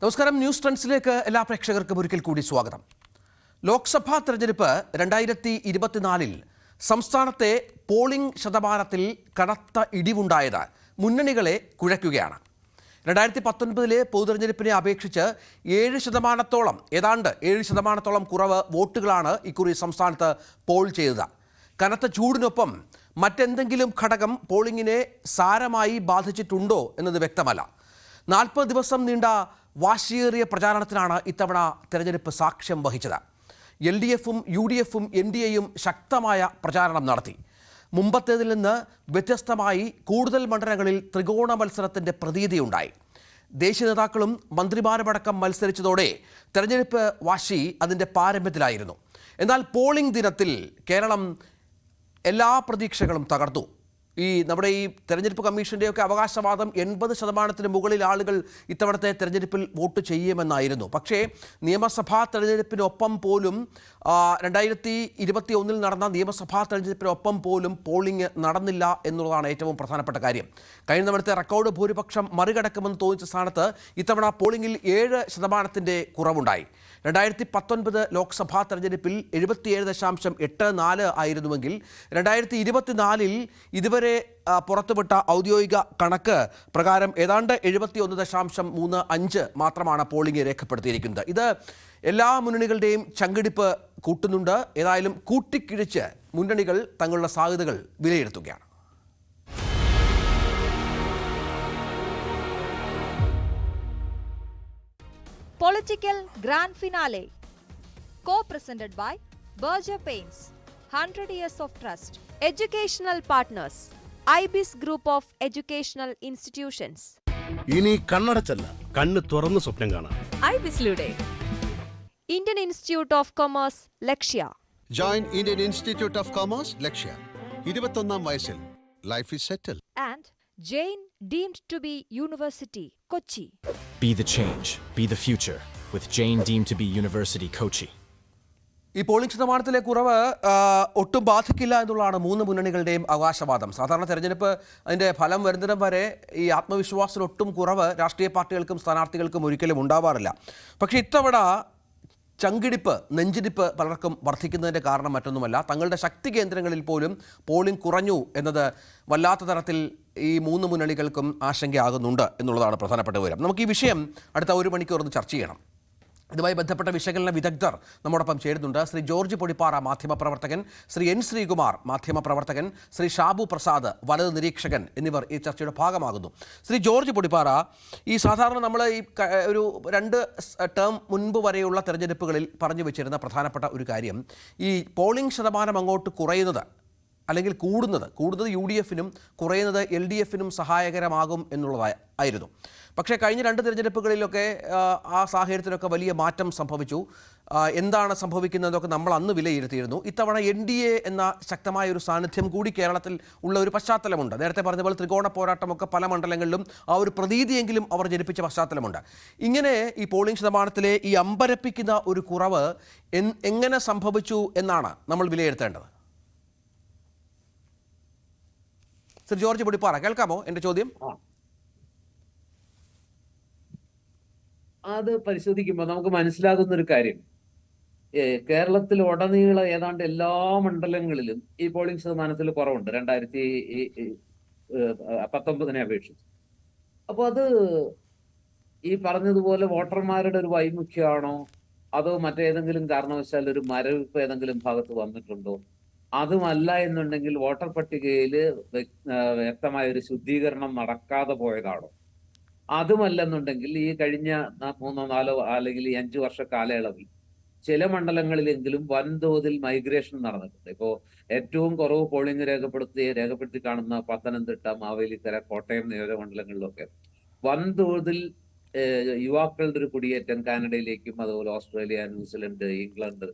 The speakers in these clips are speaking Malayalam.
നമസ്കാരം. ന്യൂസ് ട്രെൻഡ്സിലേക്ക് എല്ലാ പ്രേക്ഷകർക്കും ഒരിക്കൽ കൂടി സ്വാഗതം. ലോക്സഭാ തെരഞ്ഞെടുപ്പ് 2024 സംസ്ഥാനത്തെ പോളിംഗ് ശതമാനത്തിൽ കനത്ത ഇടിവുണ്ടായത് മുന്നണികളെ കുഴയ്ക്കുകയാണ്. 2019 പൊതുതെരഞ്ഞെടുപ്പിനെ അപേക്ഷിച്ച് 7% ഏതാണ്ട് 7% കുറവ് വോട്ടുകളാണ് ഇക്കുറി സംസ്ഥാനത്ത് പോൾ ചെയ്തത്. കനത്ത ചൂടിനൊപ്പം മറ്റെന്തെങ്കിലും ഘടകം പോളിംഗിനെ സാരമായി ബാധിച്ചിട്ടുണ്ടോ എന്നത് വ്യക്തമല്ല. 40 ദിവസം നീണ്ട വാശിയേറിയ പ്രചാരണത്തിനാണ് ഇത്തവണ തെരഞ്ഞെടുപ്പ് സാക്ഷ്യം വഹിച്ചത്. LDFും UDFും NDAയും ശക്തമായ പ്രചാരണം നടത്തി. മുമ്പത്തേതിൽ നിന്ന് വ്യത്യസ്തമായി കൂടുതൽ മണ്ഡലങ്ങളിൽ ത്രികോണ മത്സരത്തിൻ്റെ പ്രതീതിയുണ്ടായി. ദേശീയ നേതാക്കളും മന്ത്രിമാരുമടക്കം മത്സരിച്ചതോടെ തെരഞ്ഞെടുപ്പ് വാശി അതിൻ്റെ പാരമ്യത്തിലായിരുന്നു. എന്നാൽ പോളിംഗ് ദിനത്തിൽ കേരളം എല്ലാ പ്രതീക്ഷകളും തകർത്തു. നമ്മുടെ ഈ തെരഞ്ഞെടുപ്പ് കമ്മീഷൻ്റെയൊക്കെ അവകാശവാദം 80% മുകളിൽ ആളുകൾ ഇത്തവണത്തെ തെരഞ്ഞെടുപ്പിൽ വോട്ട് ചെയ്യുമെന്നായിരുന്നു. പക്ഷേ നിയമസഭാ തെരഞ്ഞെടുപ്പിനൊപ്പം പോലും 2021 നടന്ന നിയമസഭാ തെരഞ്ഞെടുപ്പിനൊപ്പം പോലും പോളിംഗ് നടന്നില്ല എന്നുള്ളതാണ് ഏറ്റവും പ്രധാനപ്പെട്ട കാര്യം. കഴിഞ്ഞ തവണത്തെ റെക്കോർഡ് ഭൂരിപക്ഷം മറികടക്കുമെന്ന് തോന്നിച്ച സ്ഥാനത്ത് ഇത്തവണ പോളിംഗിൽ 7% കുറവുണ്ടായി. 2019 ലോക്സഭാ തെരഞ്ഞെടുപ്പിൽ 77.84 ആയിരുന്നുവെങ്കിൽ 2024 ഇതുവരെ പുറത്തുവിട്ട ഔദ്യോഗിക കണക്ക് പ്രകാരം ഏതാണ്ട് 71.35 മാത്രമാണ് പോളിംഗ് രേഖപ്പെടുത്തിയിരിക്കുന്നത്. ഇത് എല്ലാ മുന്നണികളുടെയും ചങ്കിടിപ്പ് കൂട്ടുന്നുണ്ട്. ഏതായാലും കൂട്ടിക്കിഴിച്ച് മുന്നണികൾ തങ്ങളുടെ സാധ്യതകൾ വിലയിരുത്തുകയാണ്. Political Grand Finale, co-presented by Berger Paints, 100 years of trust. Educational partners, IBIS Group of Educational Institutions. ഇനി കണ്ണടച്ചല്ല, കണ്ണ് തുറന്ന് സ്വപ്നം കാണാം. IBISലൂടെ Indian Institute of Commerce, Lakshya. Join Indian Institute of Commerce, Lakshya. 21ാം വയസ്സിൽ life is settled. And Jain deemed to be University, Kochi. Be the change, be the future with Jain deemed to be University, Kochi. ഈ പോളിംഗ് ശതമാനത്തിലെ കുറവ് ഒട്ടും ബാധിക്കില്ല എന്നുള്ളതാണ് മൂന്ന് മുന്നണികളുടെയും അവകാശവാദം. സാധാരണ തെരഞ്ഞെടുപ്പ് അതിൻ്റെ ഫലം വരുന്നിടം വരെ ഈ ആത്മവിശ്വാസത്തിൽ ഒട്ടും കുറവ് രാഷ്ട്രീയ പാർട്ടികൾക്കും സ്ഥാനാർത്ഥികൾക്കും ഒരിക്കലും ഉണ്ടാവാറില്ല. പക്ഷേ ഇത്തവണ ചങ്കിടിപ്പ്, നെഞ്ചിടിപ്പ് പലർക്കും വർദ്ധിക്കുന്നതിൻ്റെ കാരണം മറ്റൊന്നുമല്ല, തങ്ങളുടെ ശക്തി കേന്ദ്രങ്ങളിൽ പോലും പോളിംഗ് കുറഞ്ഞു എന്നത് വല്ലാത്ത തരത്തിൽ ഈ മൂന്ന് മുന്നണികൾക്കും ആശങ്കയാകുന്നുണ്ട് എന്നുള്ളതാണ് പ്രധാനപ്പെട്ട വിവരം. നമുക്ക് ഈ വിഷയം അടുത്ത 1 മണിക്കൂർ ഒന്ന് ചർച്ച ചെയ്യണം. ഇതുമായി ബന്ധപ്പെട്ട വിശകലന വിദഗ്ധർ നമ്മോടൊപ്പം ചേരുന്നുണ്ട്. ശ്രീ ജോർജ് പൊടിപ്പാറ, മാധ്യമപ്രവർത്തകൻ, ശ്രീ N. ശ്രീകുമാർ, മാധ്യമപ്രവർത്തകൻ, ശ്രീ ഷാബു പ്രസാദ്, വലത് നിരീക്ഷകൻ എന്നിവർ ഈ ചർച്ചയുടെ ഭാഗമാകുന്നു. ശ്രീ ജോർജ് പൊടിപ്പാറ, ഈ സാധാരണ നമ്മൾ ഈ ഒരു 2 ടേം മുൻപ് വരെയുള്ള തെരഞ്ഞെടുപ്പുകളിൽ പറഞ്ഞു വെച്ചിരുന്ന പ്രധാനപ്പെട്ട ഒരു കാര്യം, ഈ പോളിംഗ് ശതമാനം അങ്ങോട്ട് കുറയുന്നത് അല്ലെങ്കിൽ കൂടുന്നത് UDFിനും കുറയുന്നത് LDFിനും സഹായകരമാകും എന്നുള്ളതായിരുന്നു. പക്ഷേ കഴിഞ്ഞ 2 തിരഞ്ഞെടുപ്പുകളിലൊക്കെ ആ സാഹചര്യത്തിലൊക്കെ വലിയ മാറ്റം സംഭവിച്ചു. എന്താണ് സംഭവിക്കുന്നതൊക്കെ നമ്മൾ അന്ന് വിലയിരുത്തിയിരുന്നു. ഇത്തവണ NDA എന്ന ശക്തമായ ഒരു സാന്നിധ്യം കൂടി കേരളത്തിൽ ഉള്ള ഒരു പശ്ചാത്തലമുണ്ട്. നേരത്തെ പറഞ്ഞ പോലെ ത്രികോണ പോരാട്ടമൊക്കെ പല മണ്ഡലങ്ങളിലും ആ ഒരു പ്രതീതിയെങ്കിലും അവർ ജനിപ്പിച്ച പശ്ചാത്തലമുണ്ട്. ഇങ്ങനെ ഈ പോളിംഗ് ശതമാനത്തിലെ ഈ അമ്പരപ്പിക്കുന്ന ഒരു കുറവ് എങ്ങനെ സംഭവിച്ചു എന്നാണ് നമ്മൾ വിലയിരുത്തേണ്ടത്. ശ്രീ ജോർജ് പൊടിപ്പാറ, കേൾക്കാമോ എൻ്റെ ചോദ്യം? അത് പരിശോധിക്കുമ്പോൾ നമുക്ക് മനസ്സിലാകുന്ന ഒരു കാര്യം, കേരളത്തിൽ ഉടനീളം ഏതാണ്ട് എല്ലാ മണ്ഡലങ്ങളിലും ഈ പോളിംഗ് ശതമാനത്തിൽ കുറവുണ്ട് 2019 അപേക്ഷിച്ച്. അപ്പോൾ അത് ഈ പറഞ്ഞതുപോലെ വോട്ടർമാരുടെ ഒരു വൈമുഖ്യമാണോ, അതോ മറ്റേതെങ്കിലും കാരണവശാൽ ഒരു മരവിപ്പ് ഏതെങ്കിലും ഭാഗത്ത് വന്നിട്ടുണ്ടോ? അതുമല്ല എന്നുണ്ടെങ്കിൽ വോട്ടർ പട്ടികയിൽ വ്യക്തമായ ഒരു ശുദ്ധീകരണം നടക്കാതെ പോയതാണോ? അതുമല്ലെന്നുണ്ടെങ്കിൽ ഈ കഴിഞ്ഞ 3, 4 അല്ലെങ്കിൽ 5 വർഷ കാലയളവിൽ ചില മണ്ഡലങ്ങളിലെങ്കിലും വൻതോതിൽ മൈഗ്രേഷൻ നടന്നിട്ടുണ്ട്. ഇപ്പോൾ ഏറ്റവും കുറവ് പോളിംഗ് രേഖപ്പെടുത്തി കാണുന്ന പത്തനംതിട്ട, മാവേലിക്കര, കോട്ടയം നിയോജകമണ്ഡലങ്ങളിലൊക്കെ വൻതോതിൽ യുവാക്കളുടെ ഒരു കുടിയേറ്റം കാനഡയിലേക്കും അതുപോലെ ഓസ്ട്രേലിയ, ന്യൂസിലൻഡ്, ഇംഗ്ലണ്ട്,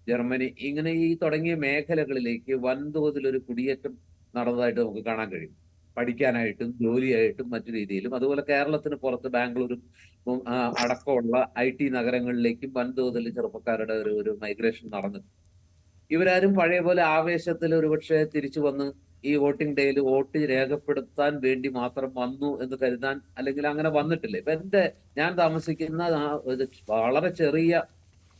ജർമ്മനി ഇങ്ങനെ ഈ തുടങ്ങിയ മേഖലകളിലേക്ക് വൻതോതിൽ ഒരു കുടിയേറ്റം നടന്നതായിട്ട് നമുക്ക് കാണാൻ കഴിയും. പഠിക്കാനായിട്ടും ജോലിയായിട്ടും മറ്റു രീതിയിലും. അതുപോലെ കേരളത്തിന് പുറത്ത് ബാംഗ്ലൂരും അടക്കമുള്ള IT നഗരങ്ങളിലേക്കും വൻതോതിൽ ചെറുപ്പക്കാരുടെ ഒരു മൈഗ്രേഷൻ നടന്നു. ഇവരാരും പഴയ പോലെ ആവേശത്തിൽ ഒരുപക്ഷെ തിരിച്ചു വന്ന് ഈ വോട്ടിംഗ് ഡേയിൽ വോട്ട് രേഖപ്പെടുത്താൻ വേണ്ടി മാത്രം വന്നു എന്ന് കരുതാൻ, അല്ലെങ്കിൽ അങ്ങനെ വന്നിട്ടില്ല. ഇപ്പൊ ഞാൻ താമസിക്കുന്ന ഒരു വളരെ ചെറിയ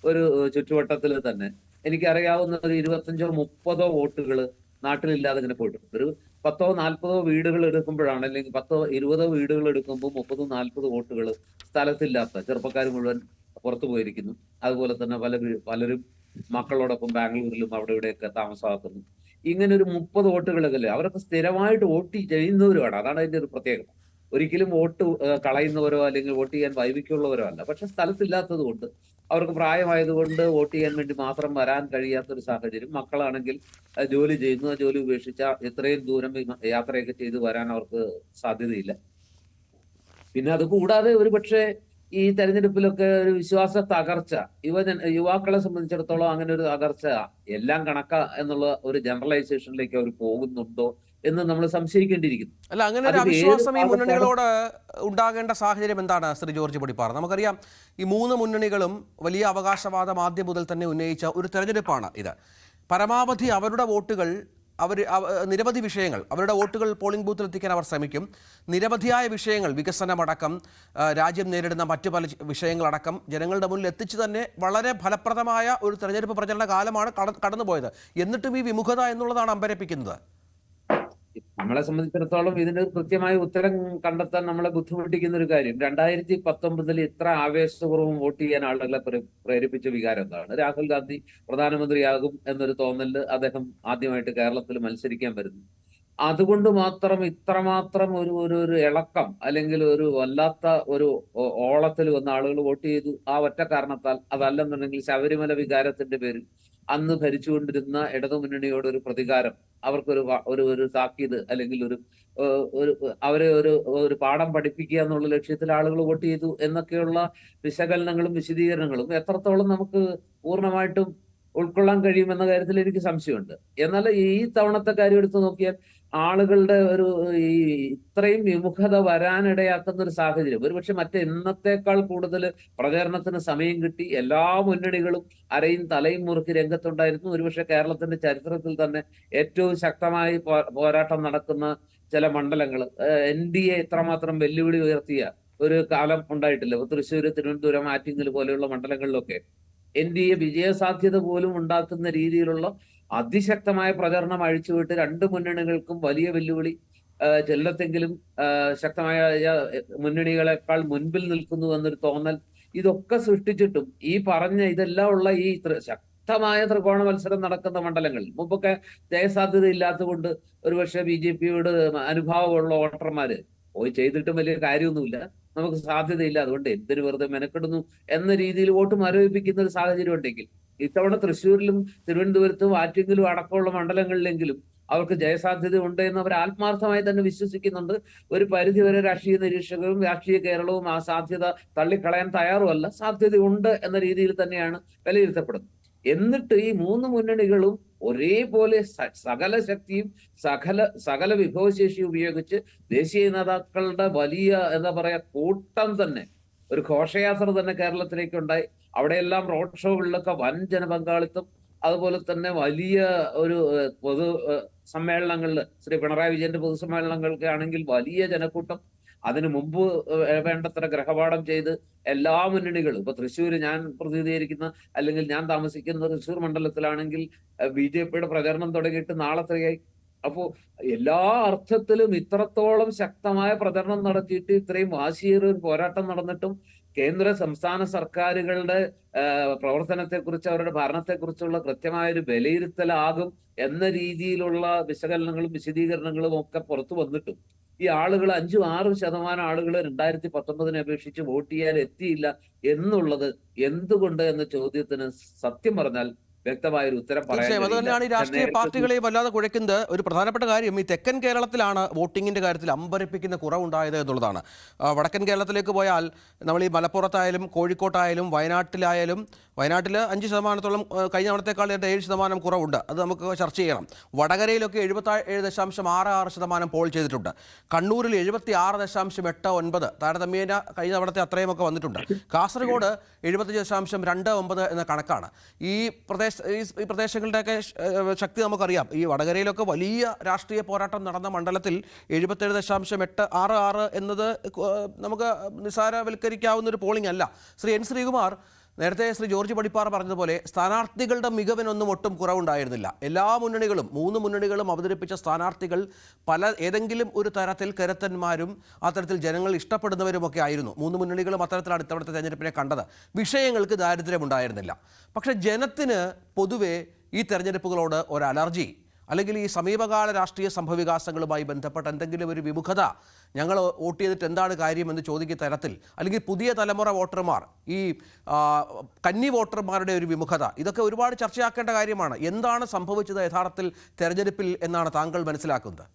ഒരു ചുറ്റുവട്ടത്തിൽ തന്നെ എനിക്കറിയാവുന്ന ഒരു 25-30 വോട്ടുകൾ നാട്ടിലില്ലാതെ ഇങ്ങനെ പോയിട്ടുണ്ട്. ഒരു 10-40 വീടുകൾ എടുക്കുമ്പോഴാണ്, അല്ലെങ്കിൽ 10-20 വീടുകൾ എടുക്കുമ്പോൾ 30-40 വോട്ടുകൾ സ്ഥലത്തില്ലാത്ത ചെറുപ്പക്കാർ മുഴുവൻ പുറത്തു പോയിരിക്കുന്നു. അതുപോലെ തന്നെ പലരും മക്കളോടൊപ്പം ബാംഗ്ലൂരിലും അവിടെ ഇവിടെയൊക്കെ താമസമാക്കുന്നു. ഇങ്ങനെ ഒരു 30 വോട്ടുകളൊക്കെ അവരൊക്കെ സ്ഥിരമായിട്ട് വോട്ട് ചെയ്യുന്നവരുമാണ്. അതാണ് അതിന്റെ ഒരു പ്രത്യേകത. ഒരിക്കലും വോട്ട് കളയുന്നവരോ അല്ലെങ്കിൽ വോട്ട് ചെയ്യാൻ വൈവിധ്യമുള്ളവരോ അല്ല. പക്ഷെ സ്ഥലത്തില്ലാത്തത് കൊണ്ട്, അവർക്ക് പ്രായമായതുകൊണ്ട് വോട്ട് ചെയ്യാൻ വേണ്ടി മാത്രം വരാൻ കഴിയാത്തൊരു സാഹചര്യം. മക്കളാണെങ്കിൽ ജോലി ചെയ്യുന്നു, ജോലി ഉപേക്ഷിച്ച ഇത്രയും ദൂരം യാത്രയൊക്കെ ചെയ്ത് വരാൻ അവർക്ക് സാധ്യതയില്ല. പിന്നെ അത് കൂടാതെ ഒരു പക്ഷേ ഈ തെരഞ്ഞെടുപ്പിലൊക്കെ ഒരു വിശ്വാസ തകർച്ച, യുവാക്കളെ സംബന്ധിച്ചിടത്തോളം അങ്ങനെ ഒരു തകർച്ച എല്ലാം കണക്കാ എന്നുള്ള ഒരു ജനറലൈസേഷനിലേക്ക് അവർ പോകുന്നുണ്ടോ എന്ന് നമ്മൾ സംശയിക്കേണ്ടിയിരിക്കുന്നു. അല്ല, അങ്ങനെ ഒരു അവിശ്വാസം ഈ മുന്നണികളോട് ഉണ്ടാകേണ്ട സാഹചര്യം എന്താണ് ശ്രീ ജോർജ് പടിപ്പാറ? നമുക്കറിയാം, ഈ 3 മുന്നണികളും വലിയ അവകാശവാദം ആദ്യം മുതൽ തന്നെ ഉന്നയിച്ച ഒരു തെരഞ്ഞെടുപ്പാണ് ഇത്. പരമാവധി അവരുടെ വോട്ടുകൾ നിരവധി വിഷയങ്ങൾ, അവരുടെ വോട്ടുകൾ പോളിംഗ് ബൂത്തിൽ എത്തിക്കാൻ അവർ ശ്രമിക്കും. നിരവധിയായ വിഷയങ്ങൾ, വികസനമടക്കം രാജ്യം നേരിടുന്ന മറ്റു പല വിഷയങ്ങളടക്കം ജനങ്ങളുടെ മുന്നിൽ എത്തിച്ചു തന്നെ വളരെ ഫലപ്രദമായ ഒരു തെരഞ്ഞെടുപ്പ് പ്രചരണ കാലമാണ് കടന്നുപോയത്. എന്നിട്ടും ഈ വിമുഖത എന്നുള്ളതാണ് അമ്പരപ്പിക്കുന്നത്. നമ്മളെ സംബന്ധിച്ചിടത്തോളം ഇതിന് കൃത്യമായ ഉത്തരം കണ്ടെത്താൻ നമ്മളെ ബുദ്ധിമുട്ടിക്കുന്ന ഒരു കാര്യം, 2019 ഇത്ര ആവേശപൂർവ്വം വോട്ട് ചെയ്യാൻ ആളുകളെ പ്രേരിപ്പിച്ച വികാരം എന്താണ്? രാഹുൽ ഗാന്ധി പ്രധാനമന്ത്രിയാകും എന്നൊരു തോന്നലിൽ അദ്ദേഹം ആദ്യമായിട്ട് കേരളത്തിൽ മത്സരിക്കാൻ വരുന്നു. അതുകൊണ്ട് മാത്രം ഇത്രമാത്രം ഒരു ഇളക്കം, അല്ലെങ്കിൽ ഒരു വല്ലാത്ത ഒരു ഓളത്തിൽ വന്ന ആളുകൾ വോട്ട് ചെയ്തു. ആ ഒറ്റ കാരണത്താൽ. അതല്ലെന്നുണ്ടെങ്കിൽ ശബരിമല വികാരത്തിന്റെ പേരിൽ അന്ന് ഭരിച്ചുകൊണ്ടിരുന്ന ഇടതുമുന്നണിയോട് ഒരു പ്രതികാരം, അവർക്കൊരു ഒരു താക്കീത്, അല്ലെങ്കിൽ അവരെ ഒരു പാഠം പഠിപ്പിക്കുക എന്നുള്ള ലക്ഷ്യത്തിൽ ആളുകൾ വോട്ട് ചെയ്തു എന്നൊക്കെയുള്ള വിശകലനങ്ങളും വിശദീകരണങ്ങളും എത്രത്തോളം നമുക്ക് പൂർണ്ണമായിട്ടും ഉൾക്കൊള്ളാൻ കഴിയുമെന്ന കാര്യത്തിൽ എനിക്ക് സംശയമുണ്ട്. എന്നാൽ ഈ തവണത്തെ കാര്യം എടുത്തു നോക്കിയാൽ ആളുകളുടെ ഈ ഇത്രയും വിമുഖത വരാനിടയാക്കുന്ന ഒരു സാഹചര്യം, ഒരുപക്ഷെ മറ്റെന്നത്തേക്കാൾ കൂടുതൽ പ്രചരണത്തിന് സമയം കിട്ടി. എല്ലാ മുന്നണികളും അരയും തലയും മുറുക്കി രംഗത്തുണ്ടായിരുന്നു. ഒരുപക്ഷെ കേരളത്തിന്റെ ചരിത്രത്തിൽ തന്നെ ഏറ്റവും ശക്തമായി പോരാട്ടം നടക്കുന്ന ചില മണ്ഡലങ്ങൾ, NDA ഇത്രമാത്രം വെല്ലുവിളി ഉയർത്തിയ ഒരു കാലം ഉണ്ടായിട്ടില്ല. തൃശ്ശൂര്, തിരുവനന്തപുരം, ആറ്റിങ്ങൽ പോലെയുള്ള മണ്ഡലങ്ങളിലൊക്കെ NDA വിജയസാധ്യത പോലും ഉണ്ടാക്കുന്ന രീതിയിലുള്ള അതിശക്തമായ പ്രചരണം അഴിച്ചുവിട്ട് 2 മുന്നണികൾക്കും വലിയ വെല്ലുവിളി, ചിലത്തെങ്കിലും ശക്തമായ മുന്നണികളെക്കാൾ മുൻപിൽ നിൽക്കുന്നു എന്നൊരു തോന്നൽ, ഇതൊക്കെ സൃഷ്ടിച്ചിട്ടും ഈ പറഞ്ഞ ഇതെല്ലാം ഉള്ള ഈ ശക്തമായ ത്രികോണ മത്സരം നടക്കുന്ന മണ്ഡലങ്ങളിൽ മുമ്പൊക്കെ ജയസാധ്യത ഇല്ലാത്തതുകൊണ്ട് ഒരുപക്ഷെ BJPയോട് അനുഭാവമുള്ള വോട്ടർമാര് പോയി ചെയ്തിട്ടും വലിയ കാര്യമൊന്നുമില്ല, നമുക്ക് സാധ്യതയില്ല, അതുകൊണ്ട് എന്തിനു വെറുതെ മെനക്കെടുന്നു എന്ന രീതിയിൽ വോട്ട് മരവിപ്പിക്കുന്ന ഒരു സാഹചര്യം ഉണ്ടെങ്കിൽ, ഇത്തവണ തൃശ്ശൂരിലും തിരുവനന്തപുരത്തും ആറ്റിങ്ങലും അടക്കമുള്ള മണ്ഡലങ്ങളിലെങ്കിലും അവർക്ക് ജയസാധ്യത ഉണ്ട് എന്ന് അവർ ആത്മാർത്ഥമായി തന്നെ വിശ്വസിക്കുന്നുണ്ട്. ഒരു പരിധിവരെ രാഷ്ട്രീയ നിരീക്ഷകരും രാഷ്ട്രീയ കേരളവും ആ സാധ്യത തള്ളിക്കളയാൻ തയ്യാറുമല്ല. സാധ്യതയുണ്ട് എന്ന രീതിയിൽ തന്നെയാണ് വിലയിരുത്തപ്പെടുന്നത്. എന്നിട്ട് ഈ 3 മുന്നണികളും ഒരേപോലെ സകല ശക്തിയും സകല വിഭവശേഷിയും ഉപയോഗിച്ച് ദേശീയ നേതാക്കളുടെ വലിയ എന്താ പറയാ കൂട്ടം തന്നെ, ഒരു ഘോഷയാത്ര തന്നെ കേരളത്തിലേക്ക് ഉണ്ടായി. അവിടെയെല്ലാം റോഡ് ഷോകളിലൊക്കെ വൻ ജനപങ്കാളിത്തം, അതുപോലെ തന്നെ വലിയ ഒരു പൊതു സമ്മേളനങ്ങളിൽ, ശ്രീ പിണറായി വിജയന്റെ പൊതുസമ്മേളനങ്ങൾക്ക് ആണെങ്കിൽ വലിയ ജനക്കൂട്ടം. അതിനു മുമ്പ് വേണ്ടത്ര ഗ്രഹപാഠം ചെയ്ത് എല്ലാ മുന്നണികളും, ഇപ്പൊ തൃശ്ശൂർ ഞാൻ പ്രതിനിധീകരിക്കുന്ന, അല്ലെങ്കിൽ ഞാൻ താമസിക്കുന്ന തൃശ്ശൂർ മണ്ഡലത്തിലാണെങ്കിൽ BJPയുടെ പ്രചരണം തുടങ്ങിയിട്ട് നാളെത്രയായി. അപ്പോ എല്ലാ അർത്ഥത്തിലും ഇത്രത്തോളം ശക്തമായ പ്രചരണം നടത്തിയിട്ട് ഇത്രയും വാശിയേറിയ ഒരു പോരാട്ടം നടന്നിട്ടും കേന്ദ്ര സംസ്ഥാന സർക്കാരുകളുടെ പ്രവർത്തനത്തെക്കുറിച്ച്, അവരുടെ ഭരണത്തെക്കുറിച്ചുള്ള കൃത്യമായൊരു വിലയിരുത്തലാകും എന്ന രീതിയിലുള്ള വിശകലനങ്ങളും വിശദീകരണങ്ങളും ഒക്കെ പുറത്തു വന്നിട്ടും ഈ ആളുകൾ 5-6% ആളുകൾ 2019 അപേക്ഷിച്ച് വോട്ട് ചെയ്യാൻ എത്തിയില്ല എന്നുള്ളത് എന്തുകൊണ്ട് എന്ന ചോദ്യത്തിന് സത്യം പറഞ്ഞാൽ വ്യക്തമായ ഒരു ഉത്തരം തീർച്ചയായും അത് തന്നെയാണ് ഈ രാഷ്ട്രീയ പാർട്ടികളെ വല്ലാതെ കുഴക്കുന്നത്. ഒരു പ്രധാനപ്പെട്ട കാര്യം, ഈ തെക്കൻ കേരളത്തിലാണ് വോട്ടിങ്ങിൻ്റെ കാര്യത്തിൽ അമ്പരപ്പിക്കുന്ന കുറവുണ്ടായത് എന്നുള്ളതാണ്. വടക്കൻ കേരളത്തിലേക്ക് പോയാൽ നമ്മൾ ഈ മലപ്പുറത്തായാലും കോഴിക്കോട്ടായാലും വയനാട്ടിൽ 5%-ഓളം കഴിഞ്ഞ തവണത്തേക്കാൾ 7% കുറവുണ്ട്. അത് നമുക്ക് ചർച്ച ചെയ്യണം. വടകരയിലൊക്കെ 77.66% പോൾ ചെയ്തിട്ടുണ്ട്. കണ്ണൂരിൽ 76.89, താരതമ്യേന കഴിഞ്ഞ തവണത്തെ അത്രയുമൊക്കെ വന്നിട്ടുണ്ട്. കാസർഗോഡ് 75.29 എന്ന കണക്കാണ്. ഈ പ്രദേശത്ത് ഈ പ്രദേശങ്ങളുടെയൊക്കെ ശക്തി നമുക്കറിയാം. ഈ വടകരയിലൊക്കെ വലിയ രാഷ്ട്രീയ പോരാട്ടം നടന്ന മണ്ഡലത്തിൽ 77.866 എന്നത് നമുക്ക് നിസ്സാരവൽക്കരിക്കാവുന്ന ഒരു പോളിംഗ് അല്ല. ശ്രീ എൻ ശ്രീകുമാർ, നേരത്തെ ശ്രീ ജോർജ് പടിപ്പാറ പറഞ്ഞതുപോലെ സ്ഥാനാർത്ഥികളുടെ മികവിനൊന്നും ഒട്ടും കുറവുണ്ടായിരുന്നില്ല. എല്ലാ മുന്നണികളും 3 മുന്നണികളും അവതരിപ്പിച്ച സ്ഥാനാർത്ഥികൾ ഏതെങ്കിലും ഒരു തരത്തിൽ കരുത്തന്മാരും അത്തരത്തിൽ ജനങ്ങൾ ഇഷ്ടപ്പെടുന്നവരുമൊക്കെ ആയിരുന്നു. 3 മുന്നണികളും അത്തരത്തിലാണ് ഇത്തവണത്തെ തെരഞ്ഞെടുപ്പിനെ കണ്ടത്. വിഷയങ്ങൾക്ക് ദാരിദ്ര്യമുണ്ടായിരുന്നില്ല. പക്ഷേ ജനത്തിന് പൊതുവെ ഈ തെരഞ്ഞെടുപ്പുകളോട് ഒരു അലർജി, അല്ലെങ്കിൽ ഈ സമീപകാല രാഷ്ട്രീയ സംഭവവികാസങ്ങളുമായി ബന്ധപ്പെട്ട എന്തെങ്കിലും ഒരു വിമുഖത, ഞങ്ങൾ വോട്ട് ചെയ്തിട്ട് എന്താണ് കാര്യമെന്ന് ചോദിക്കുന്ന തരത്തിൽ, അല്ലെങ്കിൽ പുതിയ തലമുറ വോട്ടർമാർ, ഈ കന്നി വോട്ടർമാരുടെ ഒരു വിമുഖത, ഇതൊക്കെ ഒരുപാട് ചർച്ചയാക്കേണ്ട കാര്യമാണ്. എന്താണ് സംഭവിച്ചത് യഥാർത്ഥത്തിൽ തെരഞ്ഞെടുപ്പിൽ എന്നാണ് താങ്കൾ മനസ്സിലാക്കുന്നത്?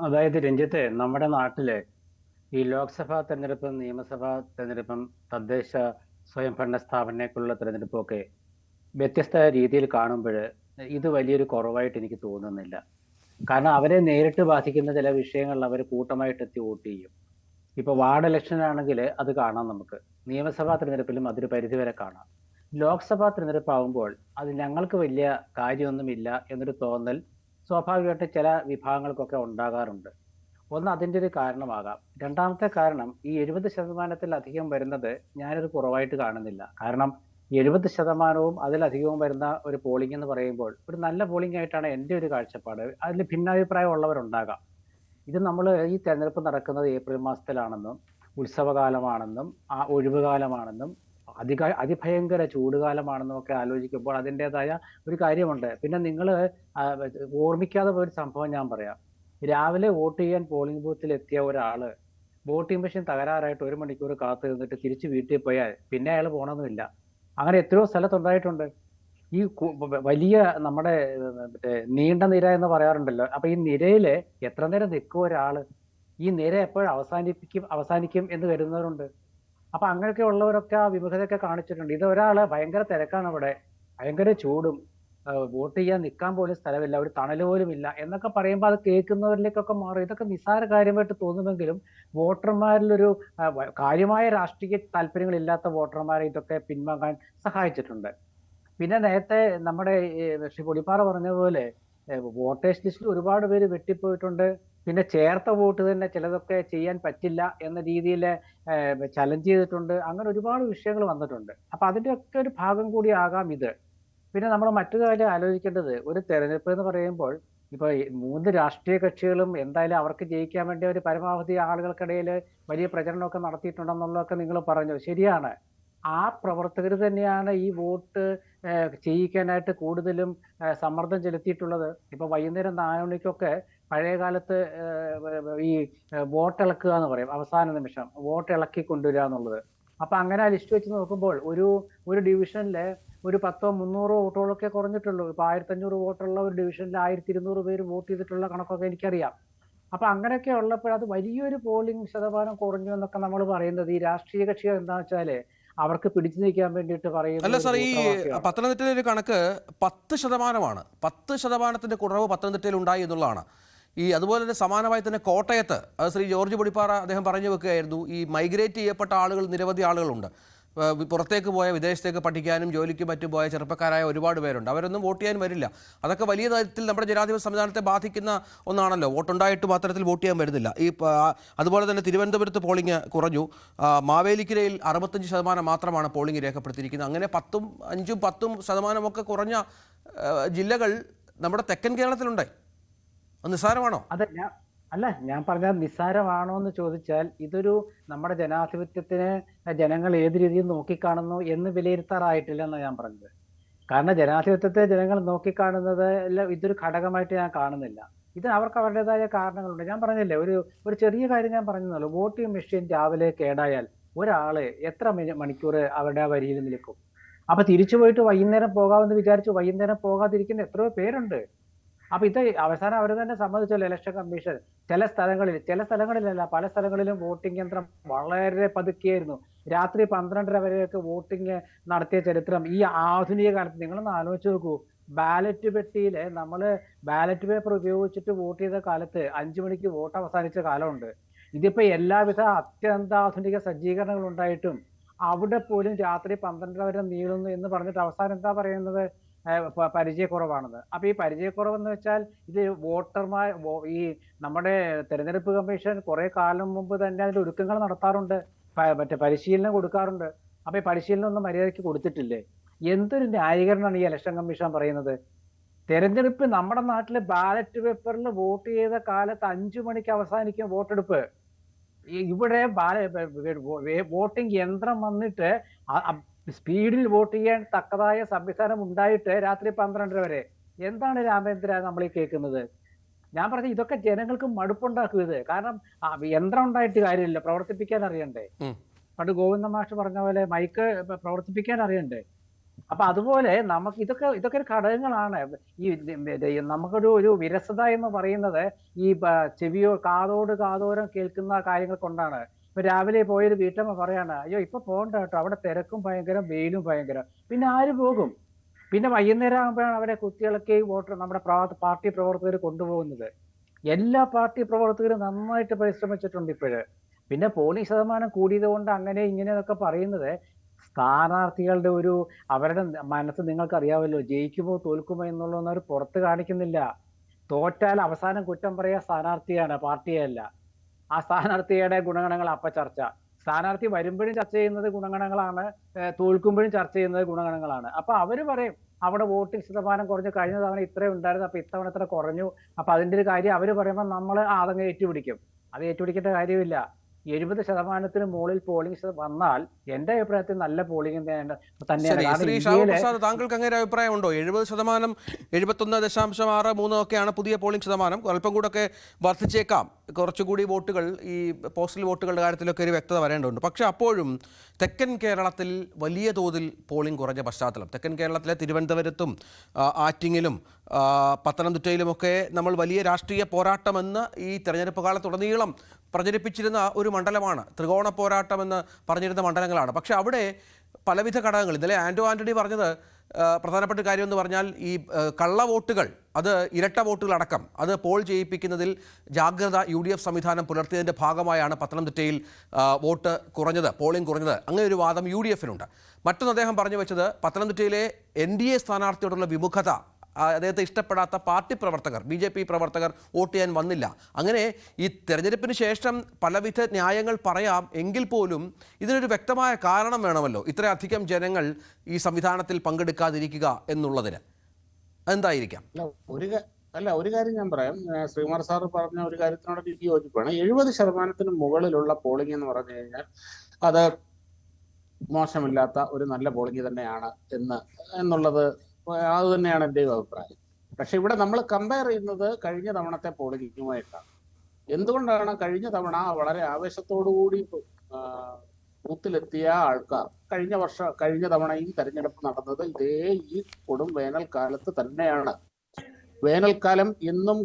അതായത് രഞ്ജിത്ത്, നമ്മുടെ നാട്ടില് ഈ ലോക്സഭാ തെരഞ്ഞെടുപ്പും നിയമസഭാ തെരഞ്ഞെടുപ്പും തദ്ദേശ സ്വയംഭരണ സ്ഥാപനങ്ങൾക്കുള്ള തെരഞ്ഞെടുപ്പും ഒക്കെ വ്യത്യസ്ത രീതിയിൽ കാണുമ്പോൾ ഇത് വലിയൊരു കുറവായിട്ട് എനിക്ക് തോന്നുന്നില്ല. കാരണം അവരെ നേരിട്ട് ബാധിക്കുന്ന ചില വിഷയങ്ങളിൽ അവർ കൂട്ടമായിട്ട് എത്തി വോട്ട് ചെയ്യും. ഇപ്പൊ വാർഡ് ഇലക്ഷൻ ആണെങ്കിൽ അത് കാണാം, നമുക്ക് നിയമസഭാ തെരഞ്ഞെടുപ്പിലും അതൊരു പരിധിവരെ കാണാം. ലോക്സഭാ തെരഞ്ഞെടുപ്പ് ആകുമ്പോൾ അത് ഞങ്ങൾക്ക് വലിയ കാര്യമൊന്നുമില്ല എന്നൊരു തോന്നൽ സ്വാഭാവികമായിട്ട് ചില വിഭാഗങ്ങൾക്കൊക്കെ ഉണ്ടാകാറുണ്ട്. ഒന്ന് അതിൻ്റെ ഒരു കാരണമാകാം. രണ്ടാമത്തെ കാരണം, ഈ 70% വരുന്നത് ഞാനൊരു കുറവായിട്ട് കാണുന്നില്ല. കാരണം 70% അതിലധികവും വരുന്ന ഒരു പോളിംഗ് എന്ന് പറയുമ്പോൾ ഒരു നല്ല പോളിംഗ് ആയിട്ടാണ് എൻ്റെ ഒരു കാഴ്ചപ്പാട്. അതിൽ ഭിന്നാഭിപ്രായം ഉള്ളവരുണ്ടാകാം. ഇത് നമ്മൾ ഈ തെരഞ്ഞെടുപ്പ് നടക്കുന്നത് ഏപ്രിൽ മാസത്തിലാണെന്നും ഉത്സവകാലമാണെന്നും ഒഴിവുകാലമാണെന്നും അതിഭയങ്കര ചൂടുകാലമാണെന്നും ഒക്കെ ആലോചിക്കുമ്പോൾ അതിൻ്റെതായ ഒരു കാര്യമുണ്ട്. പിന്നെ നിങ്ങൾ ഓർമ്മിക്കാതെ പോയൊരു സംഭവം ഞാൻ പറയാം. രാവിലെ വോട്ട് ചെയ്യാൻ പോളിംഗ് ബൂത്തിൽ എത്തിയ ഒരാള് വോട്ടിംഗ് മെഷീൻ തകരാറായിട്ട് 1 മണിക്കൂർ കാത്തു നിന്നിട്ട് തിരിച്ച് വീട്ടിൽ പോയാൽ പിന്നെ അയാൾ പോകണമെന്നില്ല. അങ്ങനെ എത്രയോ സ്ഥലത്തുണ്ടായിട്ടുണ്ട്. ഈ വലിയ നമ്മുടെ മറ്റേ നീണ്ട നിര എന്ന് പറയാറുണ്ടല്ലോ. അപ്പൊ ഈ നിരയില് എത്ര നേരം നിൽക്കും ഒരാള്? ഈ നിര എപ്പോഴും അവസാനിക്കും എന്ന് കരുതുന്നവരുണ്ട്. അപ്പൊ അങ്ങനെയൊക്കെ ഉള്ളവരൊക്കെ ആ വിമുഖതയൊക്കെ കാണിച്ചിട്ടുണ്ട്. ഇത് ഒരാള് ഭയങ്കര തിരക്കാണ്, അവിടെ ഭയങ്കര ചൂടും, വോട്ട് ചെയ്യാൻ നിൽക്കാൻ പോലും സ്ഥലമില്ല, ഒരു തണൽ പോലും ഇല്ല എന്നൊക്കെ പറയുമ്പോൾ അത് കേൾക്കുന്നവരിലേക്കൊക്കെ മാറും. ഇതൊക്കെ നിസ്സാര കാര്യമായിട്ട് തോന്നുമെങ്കിലും വോട്ടർമാരിലൊരു കാര്യമായ രാഷ്ട്രീയ താല്പര്യങ്ങളില്ലാത്ത വോട്ടർമാരെ ഇതൊക്കെ പിൻവാങ്ങാൻ സഹായിച്ചിട്ടുണ്ട്. പിന്നെ നേരത്തെ നമ്മുടെ ശ്രീ പൊടിപ്പാറ പറഞ്ഞതുപോലെ വോട്ടേഴ്സ് ലിസ്റ്റിൽ ഒരുപാട് പേര് വെട്ടിപ്പോയിട്ടുണ്ട്. പിന്നെ ചേർത്ത വോട്ട് തന്നെ ചിലതൊക്കെ ചെയ്യാൻ പറ്റില്ല എന്ന രീതിയിൽ ചലഞ്ച് ചെയ്തിട്ടുണ്ട്. അങ്ങനെ ഒരുപാട് വിഷയങ്ങൾ വന്നിട്ടുണ്ട്. അപ്പൊ അതിന്റെ ഒക്കെ ഒരു ഭാഗം കൂടി ആകാം ഇത്. പിന്നെ നമ്മൾ മറ്റു കാര്യം ആലോചിക്കേണ്ടത്, ഒരു തെരഞ്ഞെടുപ്പ് എന്ന് പറയുമ്പോൾ ഇപ്പൊ 3 രാഷ്ട്രീയ കക്ഷികളും എന്തായാലും അവർക്ക് ജയിക്കാൻ വേണ്ടി ഒരു പരമാവധി ആളുകൾക്കിടയിൽ വലിയ പ്രചരണമൊക്കെ നടത്തിയിട്ടുണ്ടെന്നുള്ളതൊക്കെ നിങ്ങൾ പറഞ്ഞു, ശരിയാണ്. ആ പ്രവർത്തകർ തന്നെയാണ് ഈ വോട്ട് ചെയ്യിക്കാനായിട്ട് കൂടുതലും സമ്മർദ്ദം ചെലുത്തിയിട്ടുള്ളത്. ഇപ്പൊ വൈകുന്നേരം 4 മണിക്കൊക്കെ പഴയ കാലത്ത് ഈ വോട്ടിളക്കുക എന്ന് പറയും, അവസാന നിമിഷം വോട്ട് ഇളക്കി കൊണ്ടുവരിക എന്നുള്ളത്. അപ്പൊ അങ്ങനെ ആ ലിസ്റ്റ് വെച്ച് നോക്കുമ്പോൾ ഒരു ഡിവിഷനിലെ ഒരു 100-300 വോട്ടുകളൊക്കെ കുറഞ്ഞിട്ടുള്ളൂ. ഇപ്പൊ 1500 വോട്ടുള്ള ഒരു ഡിവിഷനിൽ 1200 പേര് വോട്ട് ചെയ്തിട്ടുള്ള കണക്കൊക്കെ എനിക്കറിയാം. അപ്പൊ അങ്ങനെയൊക്കെ ഉള്ളപ്പോൾ അത് വലിയൊരു പോളിംഗ് ശതമാനം കുറഞ്ഞു എന്നൊക്കെ നമ്മൾ പറയുന്നത് ഈ രാഷ്ട്രീയ കക്ഷികൾ എന്താ വെച്ചാല് അവർക്ക് പിടിച്ചു നിൽക്കാൻ വേണ്ടിയിട്ട് പറയുന്നത്. അല്ല സാർ, ഈ പത്തനംതിട്ടയിലെ ഒരു കണക്ക് 10%. 10% കുറവ് പത്തനംതിട്ടയിൽ ഉണ്ടായി എന്നുള്ളതാണ്. അതുപോലെ തന്നെ സമാനമായി തന്നെ കോട്ടയത്ത്, അത് ശ്രീ ജോർജ് പൊടിപ്പാറ അദ്ദേഹം പറഞ്ഞു വെക്കുകയായിരുന്നു, ഈ മൈഗ്രേറ്റ് ചെയ്യപ്പെട്ട ആളുകൾ നിരവധി ആളുകളുണ്ട്. പുറത്തേക്ക് പോയ, വിദേശത്തേക്ക് പഠിക്കാനും ജോലിക്കും മറ്റും പോയ ചെറുപ്പക്കാരായ ഒരുപാട് പേരുണ്ട്. അവരൊന്നും വോട്ട് ചെയ്യാൻ വരില്ല. അതൊക്കെ വലിയ തരത്തിൽ നമ്മുടെ ജനാധിപത്യ സംവിധാനത്തെ ബാധിക്കുന്ന ഒന്നാണല്ലോ. വോട്ടുണ്ടായിട്ടും അത്തരത്തിൽ വോട്ട് ചെയ്യാൻ വരുന്നില്ല. അതുപോലെ തന്നെ തിരുവനന്തപുരത്ത് പോളിംഗ് കുറഞ്ഞു. മാവേലിക്കരയിൽ 65% മാത്രമാണ് പോളിംഗ് രേഖപ്പെടുത്തിയിരിക്കുന്നത്. അങ്ങനെ 5-10% കുറഞ്ഞ ജില്ലകൾ നമ്മുടെ തെക്കൻ കേരളത്തിലുണ്ട്. അത് നിസ്സാരമാണോ? അതെ, ഞാൻ പറഞ്ഞ നിസ്സാരമാണോ എന്ന് ചോദിച്ചാൽ ഇതൊരു നമ്മുടെ ജനാധിപത്യത്തിന് ജനങ്ങൾ ഏത് രീതിയിൽ നോക്കിക്കാണുന്നു എന്ന് വിലയിരുത്താറായിട്ടില്ല എന്നാണ് ഞാൻ പറഞ്ഞത്. കാരണം ജനാധിപത്യത്തെ ജനങ്ങൾ നോക്കിക്കാണുന്നത് ഇതൊരു ഘടകമായിട്ട് ഞാൻ കാണുന്നില്ല. ഇത് അവർക്ക് അവരുടേതായ കാരണങ്ങളുണ്ട്. ഞാൻ പറഞ്ഞില്ലേ, ഒരു ചെറിയ കാര്യം ഞാൻ പറഞ്ഞല്ലോ, വോട്ടിംഗ് മെഷീൻ രാവിലെ കേടായാൽ ഒരാള് എത്ര മണിക്കൂർ അവരുടെ ആ വരിയിൽ നിൽക്കും? അപ്പൊ തിരിച്ചു പോയിട്ട് വൈകുന്നേരം പോകാമെന്ന് വിചാരിച്ചു വൈകുന്നേരം പോകാതിരിക്കുന്ന എത്രയോ പേരുണ്ട്. അപ്പൊ ഇത് അവസാനം അവർ തന്നെ സമ്മതിച്ചല്ലോ, ഇലക്ഷൻ കമ്മീഷൻ. ചില സ്ഥലങ്ങളിലല്ല, പല സ്ഥലങ്ങളിലും വോട്ടിംഗ് യന്ത്രം വളരെ പതുക്കിയായിരുന്നു. രാത്രി 12:30 വരെയൊക്കെ വോട്ടിംഗ് നടത്തിയ ചരിത്രം ഈ ആധുനിക കാലത്ത് നിങ്ങളൊന്ന് ആലോചിച്ച് നോക്കൂ. ബാലറ്റ് പെട്ടിയില് നമ്മള് ബാലറ്റ് പേപ്പർ ഉപയോഗിച്ചിട്ട് വോട്ട് ചെയ്ത കാലത്ത് 5 മണിക്ക് വോട്ട് അവസാനിച്ച കാലമുണ്ട്. ഇതിപ്പോ എല്ലാവിധ അത്യന്താധുനിക സജ്ജീകരണങ്ങൾ ഉണ്ടായിട്ടും അവിടെ പോലും രാത്രി 12 വരെ നീളുന്നു എന്ന് പറഞ്ഞിട്ട് അവസാനം എന്താ പറയുന്നത്? പരിചയക്കുറവാണെന്ന്. അപ്പൊ ഈ പരിചയക്കുറവെന്ന് വെച്ചാൽ ഇത് ഈ നമ്മുടെ തെരഞ്ഞെടുപ്പ് കമ്മീഷൻ കുറെ കാലം മുമ്പ് തന്നെ അതിന്റെ ഒരുക്കങ്ങൾ നടത്താറുണ്ട്, മറ്റേ പരിശീലനം കൊടുക്കാറുണ്ട്. അപ്പൊ ഈ പരിശീലനം ഒന്നും മര്യാദയ്ക്ക് കൊടുത്തിട്ടില്ലേ? എന്തൊരു ന്യായീകരണമാണ് ഈ ഇലക്ഷൻ കമ്മീഷൻ പറയുന്നത്? തെരഞ്ഞെടുപ്പ് നമ്മുടെ നാട്ടിലെ ബാലറ്റ് പേപ്പറിൽ വോട്ട് ചെയ്ത കാലത്ത് 5 മണിക്ക് അവസാനിക്കും വോട്ടെടുപ്പ്. ഇവിടെ വോട്ടിംഗ് യന്ത്രം വന്നിട്ട് സ്പീഡിൽ വോട്ട് ചെയ്യാൻ തക്കതായ സംവിധാനം ഉണ്ടായിട്ട് രാത്രി 12 വരെ. എന്താണ് രാമേന്ദ്ര നമ്മൾ ഈ കേൾക്കുന്നത്? ഞാൻ പറഞ്ഞ ഇതൊക്കെ ജനങ്ങൾക്ക് മടുപ്പുണ്ടാക്കും ഇത്. കാരണം യന്ത്രം ഉണ്ടായിട്ട് കാര്യമില്ല, പ്രവർത്തിപ്പിക്കാൻ അറിയണ്ടേ? പണ്ട് ഗോവിന്ദ മാഷ് പറഞ്ഞ പോലെ മൈക്ക് പ്രവർത്തിപ്പിക്കാൻ അറിയണ്ടേ? അപ്പൊ അതുപോലെ നമുക്ക് ഇതൊക്കെ ഒരു ഘടകങ്ങളാണ്. നമുക്കൊരു വിരസത എന്ന് പറയുന്നത് ഈ കാതോരം കേൾക്കുന്ന കാര്യങ്ങൾ കൊണ്ടാണ്. ഇപ്പൊ രാവിലെ പോയൊരു വീട്ടമ്മ പറയാണ്, അയ്യോ ഇപ്പൊ പോകണ്ട കേട്ടോ, അവിടെ തിരക്കും ഭയങ്കരം, വെയിലും ഭയങ്കരം. പിന്നെ ആര് പോകും? പിന്നെ വൈകുന്നേരം ആകുമ്പോഴാണ് അവരെ കുട്ടികളൊക്കെ നമ്മുടെ പാർട്ടി പ്രവർത്തകർ കൊണ്ടുപോകുന്നത്. എല്ലാ പാർട്ടി പ്രവർത്തകരും നന്നായിട്ട് പരിശ്രമിച്ചിട്ടുണ്ട് ഇപ്പോഴ്. പിന്നെ പോളിംഗ് ശതമാനം കൂടിയത് കൊണ്ട് അങ്ങനെ ഇങ്ങനെയൊക്കെ പറയുന്നത് സ്ഥാനാർത്ഥികളുടെ അവരുടെ മനസ്സ് നിങ്ങൾക്ക് അറിയാമല്ലോ. ജയിക്കുമോ തോൽക്കുമോ എന്നുള്ളതൊന്നും അവർ പുറത്ത് കാണിക്കുന്നില്ല. തോറ്റാൽ അവസാനം കുറ്റം പറയാ സ്ഥാനാർത്ഥിയാണ്, പാർട്ടിയല്ല. ആ സ്ഥാനാർത്ഥിയുടെ ഗുണഗണങ്ങൾ അപ്പ ചർച്ച. സ്ഥാനാർത്ഥി വരുമ്പോഴും ചർച്ച ചെയ്യുന്നത് ഗുണഗണങ്ങളാണ്, തോൽക്കുമ്പോഴും ചർച്ച ചെയ്യുന്നത് ഗുണഗണങ്ങളാണ്. അപ്പൊ അവര് പറയും അവിടെ വോട്ടിംഗ് ശതമാനം കുറഞ്ഞു, കഴിഞ്ഞ തവണ ഇത്രയും ഉണ്ടായിരുന്നു, അപ്പൊ ഇത്തവണ ഇത്ര കുറഞ്ഞു. അപ്പൊ അതിന്റെ ഒരു കാര്യം അവര് പറയുമ്പോൾ നമ്മൾ അതങ്ങ് ഏറ്റുപിടിക്കും. അത് ഏറ്റുപിടിക്കേണ്ട കാര്യമില്ല. 70% മുകളിൽ പോളിംഗ് വന്നാൽ എന്റെ അഭിപ്രായത്തിൽ നല്ല പോളിംഗ് തന്നെയാണ്. ശ്രീ ഷാഹു പ്രസാദ്, താങ്കൾക്ക് അങ്ങനെ അഭിപ്രായമുണ്ടോ? 70%, 71.63 ഒക്കെയാണ് പുതിയ പോളിംഗ് ശതമാനം. അല്പം കൂടെ ഒക്കെ വർദ്ധിച്ചേക്കാം. കുറച്ചുകൂടി വോട്ടുകൾ, ഈ പോസ്റ്റൽ വോട്ടുകളുടെ കാര്യത്തിലൊക്കെ ഒരു വ്യക്തത വരേണ്ടതുണ്ട്. പക്ഷേ അപ്പോഴും തെക്കൻ കേരളത്തിൽ വലിയ തോതിൽ പോളിംഗ് കുറഞ്ഞ പശ്ചാത്തലം, തെക്കൻ കേരളത്തിലെ തിരുവനന്തപുരത്തും ആറ്റിങ്ങിലും പത്തനംതിട്ടയിലുമൊക്കെ നമ്മൾ വലിയ രാഷ്ട്രീയ പോരാട്ടമെന്ന് ഈ തെരഞ്ഞെടുപ്പ് കാലത്തുടനീളം പ്രചരിപ്പിച്ചിരുന്ന ഒരു മണ്ഡലമാണ്. ത്രികോണ പോരാട്ടമെന്ന് പറഞ്ഞിരുന്ന മണ്ഡലങ്ങളാണ്. പക്ഷേ അവിടെ പലവിധ ഘടകങ്ങൾ, ഇന്നലെ ആന്റണി പറഞ്ഞത് പ്രധാനപ്പെട്ട കാര്യം എന്ന് പറഞ്ഞാൽ ഈ കള്ള വോട്ടുകൾ, അത് ഇരട്ട വോട്ടുകൾ അടക്കം അത് പോൾ ചെയ്യിപ്പിക്കുന്നതിൽ ജാഗ്രത UDF സംവിധാനം പുലർത്തിയതിൻ്റെ ഭാഗമായാണ് പത്തനംതിട്ടയിൽ വോട്ട് കുറഞ്ഞത്, പോളിംഗ് കുറഞ്ഞത്. അങ്ങനെ ഒരു വാദം UDF-നുണ്ട്. മറ്റൊന്ന് അദ്ദേഹം പറഞ്ഞു വെച്ചത് പത്തനംതിട്ടയിലെ NDA സ്ഥാനാർത്ഥിയോടുള്ള വിമുഖത, അദ്ദേഹത്തെ ഇഷ്ടപ്പെടാത്ത പാർട്ടി പ്രവർത്തകർ, BJP പ്രവർത്തകർ വോട്ട് ചെയ്യാൻ വന്നില്ല. അങ്ങനെ ഈ തെരഞ്ഞെടുപ്പിന് ശേഷം പലവിധ ന്യായങ്ങൾ പറയാം, എങ്കിൽ പോലും ഇതിനൊരു വ്യക്തമായ കാരണം വേണമല്ലോ, ഇത്രയധികം ജനങ്ങൾ ഈ സംവിധാനത്തിൽ പങ്കെടുക്കാതിരിക്കുക എന്നുള്ളതിന്. എന്തായിരിക്കാം? ഒരു കാര്യം ഞാൻ പറയാം. ശ്രീകുമാർ സാർ പറഞ്ഞ ഒരു കാര്യത്തിനോട് എനിക്ക് യോജിപ്പാണ്. 70% മുകളിലുള്ള പോളിംഗ് എന്ന് പറഞ്ഞു കഴിഞ്ഞാൽ അത് മോശമില്ലാത്ത ഒരു നല്ല പോളിംഗ് തന്നെയാണ് എന്നുള്ളത് അത് തന്നെയാണ് എൻ്റെയും അഭിപ്രായം. പക്ഷെ ഇവിടെ നമ്മൾ കമ്പയർ ചെയ്യുന്നത് കഴിഞ്ഞ തവണത്തെ പോളിംഗുമായിട്ടാണ്. എന്തുകൊണ്ടാണ് കഴിഞ്ഞ തവണ വളരെ ആവേശത്തോടുകൂടി ബൂത്തിലെത്തിയ ആൾക്കാർ കഴിഞ്ഞ തവണയും തെരഞ്ഞെടുപ്പ് നടന്നത് ഈ കൊടും വേനൽക്കാലത്ത് തന്നെയാണ്. വേനൽക്കാലം ഇന്നും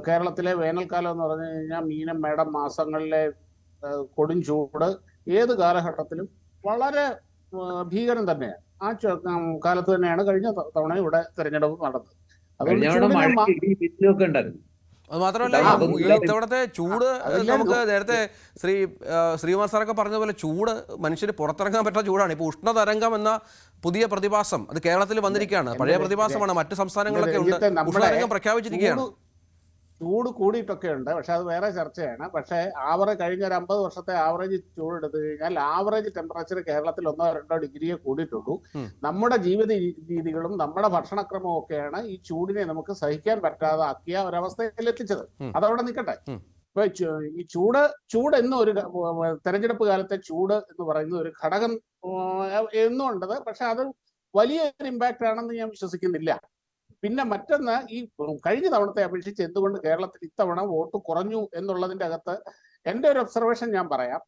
കേരളത്തിലെ വേനൽക്കാലം എന്ന് പറഞ്ഞു കഴിഞ്ഞാൽ മീനം മേടം മാസങ്ങളിലെ കൊടും ചൂട് ഏത് കാലഘട്ടത്തിലും വളരെ ഭീകരം തന്നെയാണ്. ആ കാലത്ത് തന്നെയാണ് കഴിഞ്ഞ തവണ ഇവിടെ തെരഞ്ഞെടുപ്പ് നടന്നത്. അത് മാത്രമല്ല, ഇത്തവണത്തെ ചൂട് നമുക്ക് നേരത്തെ ശ്രീകുമാർ സാറൊക്കെ പറഞ്ഞതുപോലെ ചൂട് മനുഷ്യന് പുറത്തിറങ്ങാൻ പറ്റുന്ന ചൂടാണ്. ഇപ്പോൾ ഉഷ്ണതരംഗം എന്ന പുതിയ പ്രതിഭാസം അത് കേരളത്തിൽ വന്നിരിക്കുകയാണ്. പഴയ പ്രതിഭാസമാണ്, മറ്റ് സംസ്ഥാനങ്ങളിലൊക്കെ ഉണ്ട്. ഉഷ്ണതരംഗം പ്രഖ്യാപിച്ചിരിക്കുകയാണ്. ചൂട് കൂടിയിട്ടൊക്കെ ഉണ്ട്, പക്ഷെ അത് വേറെ ചർച്ചയാണ്. പക്ഷെ കഴിഞ്ഞ ഒരു 50 വർഷത്തെ ആവറേജ് ചൂട് എടുത്തു കഴിഞ്ഞാൽ ആവറേജ് ടെമ്പറേച്ചർ കേരളത്തിൽ 1-2 ഡിഗ്രിയെ കൂടിയിട്ടുള്ളൂ. നമ്മുടെ ജീവിത രീതികളും നമ്മുടെ ഭക്ഷണക്രമവും ഒക്കെയാണ് ഈ ചൂടിനെ നമുക്ക് സഹിക്കാൻ പറ്റാതെ ആക്കിയ ഒരവസ്ഥയിൽ എത്തിച്ചത്. അതവിടെ നിൽക്കട്ടെ. ഇപ്പൊ ഈ ചൂട് എന്ന ഒരു തെരഞ്ഞെടുപ്പ് കാലത്തെ ചൂട് എന്ന് പറയുന്ന ഒരു ഘടകം എന്നും ഉണ്ടത്. പക്ഷെ അത് വലിയൊരു ഇമ്പാക്റ്റ് ആണെന്ന് ഞാൻ വിശ്വസിക്കുന്നില്ല. പിന്നെ മറ്റൊന്ന്, ഈ കഴിഞ്ഞ തവണത്തെ അപേക്ഷിച്ച് എന്തുകൊണ്ട് കേരളത്തിൽ ഇത്തവണ വോട്ട് കുറഞ്ഞു എന്നുള്ളതിന്റെ അകത്ത് എൻ്റെ ഒരു ഒബ്സർവേഷൻ ഞാൻ പറയാം.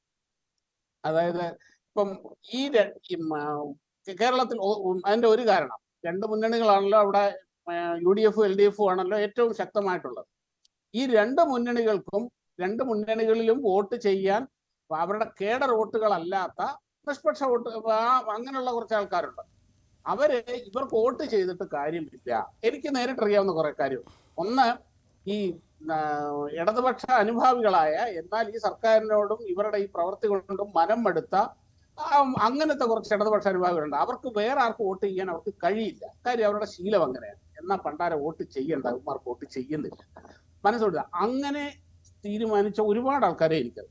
അതായത് ഇപ്പം ഈ കേരളത്തിൽ അതിന്റെ ഒരു കാരണം, 2 മുന്നണികളാണല്ലോ അവിടെ, UDF LDF ആണല്ലോ ഏറ്റവും ശക്തമായിട്ടുള്ളത്. ഈ 2 മുന്നണികളിലും വോട്ട് ചെയ്യാൻ അവരുടെ കേഡർ വോട്ടുകളല്ലാത്ത നിഷ്പക്ഷ വോട്ട് അങ്ങനെയുള്ള കുറച്ച് ആൾക്കാരുണ്ട്. ഇവർക്ക് വോട്ട് ചെയ്തിട്ട് കാര്യമില്ല. എനിക്ക് നേരിട്ടറിയാവുന്ന കുറെ കാര്യം. ഒന്ന്, ഈ ഇടതുപക്ഷ അനുഭാവികളായ എന്നാൽ ഈ സർക്കാരിനോടും ഇവരുടെ ഈ പ്രവർത്തി കൊണ്ടും മനം മടുത്ത അങ്ങനത്തെ കുറച്ച് ഇടതുപക്ഷ അനുഭാവികളുണ്ട്. അവർക്ക് വേറെ ആർക്ക് വോട്ട് ചെയ്യാൻ അവർക്ക് കഴിയില്ല. കാര്യം അവരുടെ ശീലം അങ്ങനെയാണ്. എന്നാ പണ്ടാരെ വോട്ട് ചെയ്യണ്ട, അവന്മാർക്ക് വോട്ട് ചെയ്യുന്നില്ല. മനസ്സിലാക്കുക. അങ്ങനെ തീരുമാനിച്ച ഒരുപാട് ആൾക്കാരെ എനിക്കത്.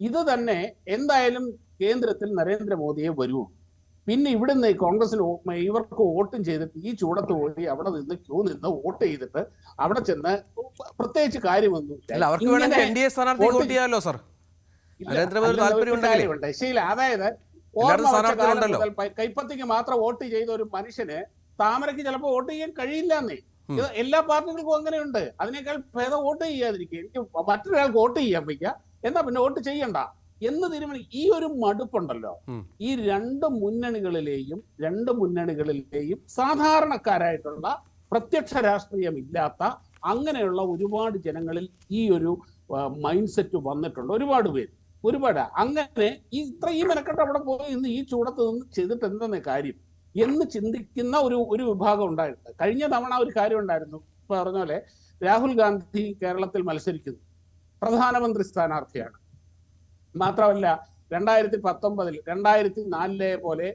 ഇത് തന്നെ എന്തായാലും കേന്ദ്രത്തിൽ നരേന്ദ്രമോദിയെ വരുള്ളൂ. പിന്നെ ഇവിടുന്ന് കോൺഗ്രസിന് ഇവർക്ക് വോട്ടും ചെയ്തിട്ട് ഈ ചൂടത്ത് പോയി അവിടെ നിന്ന് ക്യൂ നിന്ന് വോട്ട് ചെയ്തിട്ട് അവിടെ ചെന്ന് പ്രത്യേകിച്ച് കാര്യമൊന്നുമില്ല. അവർക്ക് വേണമെങ്കിൽ NDA സ്ഥാനാർത്ഥി വോട്ട് ചെയ്യാമല്ലോ സർ. ശീല അതായത് കൈപ്പത്തിക്ക് മാത്രം വോട്ട് ചെയ്ത ഒരു മനുഷ്യന് താമരയ്ക്ക് ചിലപ്പോൾ വോട്ട് ചെയ്യാൻ കഴിയില്ല എന്നേ. ഇത് എല്ലാ പാർട്ടികൾക്കും അങ്ങനെയുണ്ട്. അതിനേക്കാൾ ഭേദം വോട്ട് ചെയ്യാതിരിക്കുക. എനിക്ക് മറ്റൊരാൾക്ക് വോട്ട് ചെയ്യാൻ വയ്ക്കുക, എന്നാ പിന്നെ വോട്ട് ചെയ്യണ്ട എന്ന് തീരുമാനിക്കും. ഈ ഒരു മടുപ്പുണ്ടല്ലോ ഈ രണ്ട് മുന്നണികളിലെയും സാധാരണക്കാരായിട്ടുള്ള പ്രത്യക്ഷ രാഷ്ട്രീയമില്ലാത്ത അങ്ങനെയുള്ള ഒരുപാട് ജനങ്ങളിൽ ഈ ഒരു മൈൻഡ് സെറ്റ് വന്നിട്ടുണ്ട്. ഒരുപാട് അങ്ങനെ ഇത്രയും മെനക്കെട്ട് അവിടെ പോയി ഇന്ന് ഈ ചൂടത്ത് നിന്ന് ചെയ്തിട്ട് എന്തെന്ന കാര്യം എന്ന് ചിന്തിക്കുന്ന ഒരു വിഭാഗം ഉണ്ടായിട്ടുണ്ട്. കഴിഞ്ഞ തവണ ഒരു കാര്യം ഉണ്ടായിരുന്നു. ഇപ്പൊ പറഞ്ഞ പോലെ രാഹുൽ ഗാന്ധി കേരളത്തിൽ മത്സരിക്കുന്നു, പ്രധാനമന്ത്രി സ്ഥാനാർത്ഥിയാണ്. മാത്രമല്ല 2019 2004 പോലെ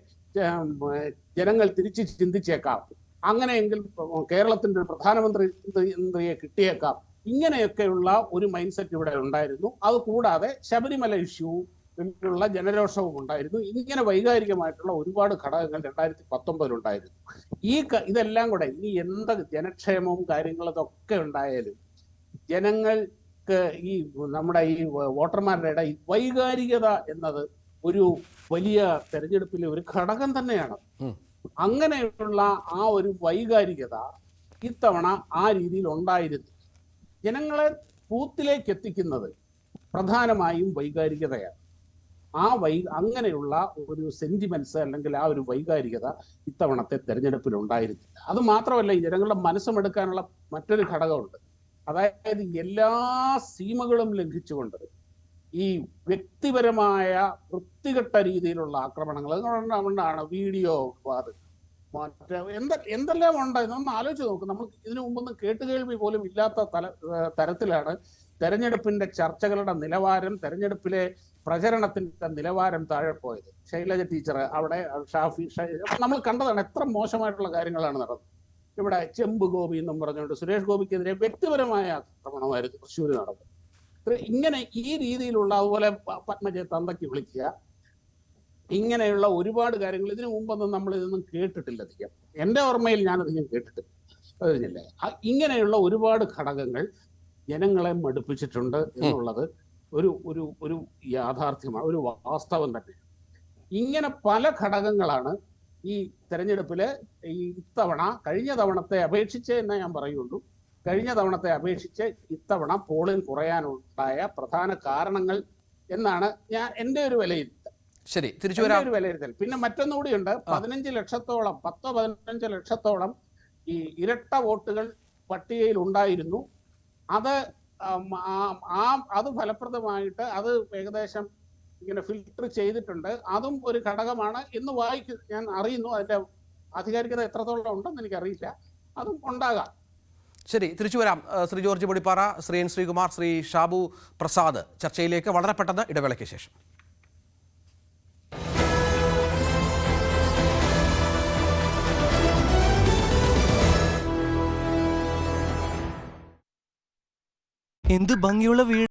ജനങ്ങൾ തിരിച്ച് ചിന്തിച്ചേക്കാം, അങ്ങനെയെങ്കിൽ കേരളത്തിന്റെ പ്രധാനമന്ത്രിയെ കിട്ടിയേക്കാം. ഇങ്ങനെയൊക്കെയുള്ള ഒരു മൈൻഡ് സെറ്റ് ഇവിടെ ഉണ്ടായിരുന്നു. അത് കൂടാതെ ശബരിമല ഇഷ്യൂവിലുള്ള ജനരോഷവും ഉണ്ടായിരുന്നു. ഇങ്ങനെ വൈകാരികമായിട്ടുള്ള ഒരുപാട് ഘടകങ്ങൾ 2019 ഉണ്ടായിരുന്നു. ഇതെല്ലാം കൂടെ ഇനി എന്ത് ജനക്ഷേമവും കാര്യങ്ങളതൊക്കെ ഉണ്ടായാലും ജനങ്ങൾക്ക് ഈ നമ്മുടെ ഈ വോട്ടർമാരുടെ ഇടയിൽ വൈകാരികത എന്നത് ഒരു വലിയ തെരഞ്ഞെടുപ്പിലെ ഒരു ഘടകം തന്നെയാണ്. അങ്ങനെയുള്ള ആ ഒരു വൈകാരികത ഇത്തവണ ആ രീതിയിൽ ഉണ്ടായിരുന്നു. ജനങ്ങളെ ബൂത്തിലേക്ക് എത്തിക്കുന്നത് പ്രധാനമായും വൈകാരികതയാണ്. അങ്ങനെയുള്ള ഒരു സെന്റിമെന്റ്സ് അല്ലെങ്കിൽ ആ ഒരു വൈകാരികത ഇത്തവണത്തെ തെരഞ്ഞെടുപ്പിൽ ഉണ്ടായിരുന്നില്ല. അത് മാത്രമല്ല, ഈ ജനങ്ങളുടെ മനസ്സുമെടുക്കാനുള്ള മറ്റൊരു ഘടകമുണ്ട്. അതായത് എല്ലാ സീമകളും ലംഘിച്ചുകൊണ്ട് ഈ വ്യക്തിപരമായ വൃത്തികെട്ട രീതിയിലുള്ള ആക്രമണങ്ങൾ കൊണ്ടാണ് വീഡിയോ എന്തെല്ലാം ഉണ്ട് എന്നൊന്ന് ആലോചിച്ച് നോക്കും. നമ്മൾ ഇതിനു മുമ്പൊന്നും കേട്ടുകേൾവി പോലും ഇല്ലാത്ത തരത്തിലാണ് തെരഞ്ഞെടുപ്പിന്റെ ചർച്ചകളുടെ നിലവാരം, തെരഞ്ഞെടുപ്പിലെ പ്രചരണത്തിന്റെ നിലവാരം താഴെ പോയത്. ശൈലജ ടീച്ചർ അവിടെ, ഷാഫി നമ്മൾ കണ്ടതാണ് എത്ര മോശമായിട്ടുള്ള കാര്യങ്ങളാണ് നടന്നത്. ഇവിടെ ചെമ്പ് ഗോപി എന്നും പറഞ്ഞുകൊണ്ട് സുരേഷ് ഗോപിക്കെതിരെ വ്യക്തിപരമായ ആക്രമണമായിരുന്നു തൃശ്ശൂർ നടന്നത്. ഇങ്ങനെ ഈ രീതിയിലുള്ള, അതുപോലെ പത്മജയെ തന്തയ്ക്ക് വിളിക്കുക, ഇങ്ങനെയുള്ള ഒരുപാട് കാര്യങ്ങൾ ഇതിനു മുമ്പൊന്നും നമ്മൾ ഇതൊന്നും കേട്ടിട്ടില്ല. അധികം എൻ്റെ ഓർമ്മയിൽ ഞാനധികം കേട്ടിട്ടില്ല. കഴിഞ്ഞില്ലേ, ഇങ്ങനെയുള്ള ഒരുപാട് ഘടകങ്ങൾ ജനങ്ങളെ മടുപ്പിച്ചിട്ടുണ്ട് എന്നുള്ളത് ഒരു യാഥാർത്ഥ്യമാണ്, ഒരു വാസ്തവം തന്നെ. ഇങ്ങനെ പല ഘടകങ്ങളാണ് ഈ തെരഞ്ഞെടുപ്പില് ഇത്തവണ കഴിഞ്ഞ തവണത്തെ അപേക്ഷിച്ച് എന്നേ ഞാൻ പറയുള്ളൂ. കഴിഞ്ഞ തവണത്തെ അപേക്ഷിച്ച് ഇത്തവണ പോളിംഗ് കുറയാനുണ്ടായ പ്രധാന കാരണങ്ങൾ എന്നാണ് എൻ്റെ ഒരു വിലയിരുത്തൽ. ശരി, തിരിച്ചു വരാം. ഒരു വിലയിരുത്തൽ. പിന്നെ മറ്റൊന്നുകൂടിയുണ്ട്. 15 ലക്ഷത്തോളം ഈ ഇരട്ട വോട്ടുകൾ പട്ടികയിൽ ഉണ്ടായിരുന്നു. അത് ഫലപ്രദമായിട്ട് അത് ഏകദേശം ഇങ്ങനെ ഫിൽട്ടർ ചെയ്തിട്ടുണ്ട്. അതും ഒരു ഘടകമാണ് എന്ന് ഞാൻ അറിയുന്നു. അതിന്റെ ആധികാരികത എത്രത്തോളം ഉണ്ടെന്ന് എനിക്കറിയില്ല. അതും ഉണ്ടാകാം. ശരി, തിരിച്ചു വരാം. ശ്രീ ജോർജ് പൊടിപ്പാറ, ശ്രീ എൻ ശ്രീകുമാർ, ശ്രീ ഷാബു പ്രസാദ് ചർച്ചയിലേക്ക് വളരെ പെട്ടെന്ന് ഇടവേളയ്ക്ക് ശേഷം. എന്ത് ഭംഗിയുള്ള വീട്!